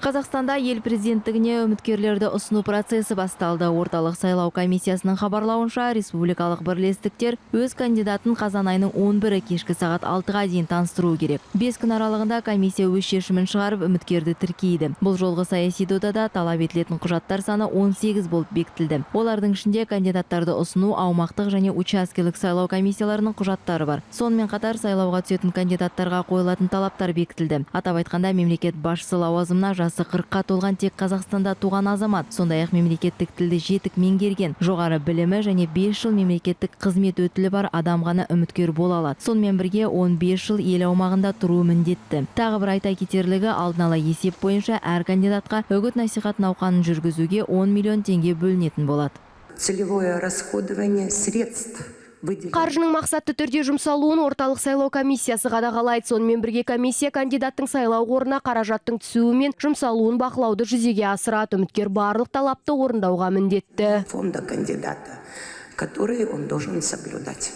Қазақстанда ел президенттігіне үміткерлерді ұсыну процесі басталды. Орталық сайлау комиссиясының хабарлауынша, республикалық бірлестіктер өз кандидатын қазан айының 11-і кешкі сағат 6-ға дейін таныстыру керек. 5 күн аралығында комиссия өз шешімін шығарып үміткерді тіркейді. Бұл жолғы саяси додада талап етілетін құжаттар саны 18 болып бекітілді. Олардың ішінде кандидаттарды ұсыну аумақтық және учаскелік сайлау комиссияларының құжаттары бар. Сонымен қатар сайлауға түсетін кандидаттарға қойылатын талаптар бекітілді. Атап айтқанда, мемлекет басшысы лауазымына жасы 40-қа толған тек Қазақстанда туған азамат, сондай-ақ мемлекеттік тілді жетік меңгерген, жоғары білімі және 5 жыл мемлекеттік қызмет өтілі бар адам ғана үміткер бола алады. Сонымен бірге 15 жыл ел аумағында тұру міндетті. Тағы бір айта кетерлігі, алдын ала есеп бойынша әр кандидатқа үгіт-насихат науқанын жүргізуге 10 миллион теңге бөлінетін болады. Целевое расходование средств. Қаржының мақсатты түрде жұмсалуын орталық сайлау комиссиясы қадағалайды. Сонымен бірге комиссия кандидаттың сайлау қорына қаражаттың түсуі мен жұмсалуын бақылауды жүзеге асырады. Үміткер барлық талапты орындауға міндетті. Фонда кандидата, которые он должен соблюдать.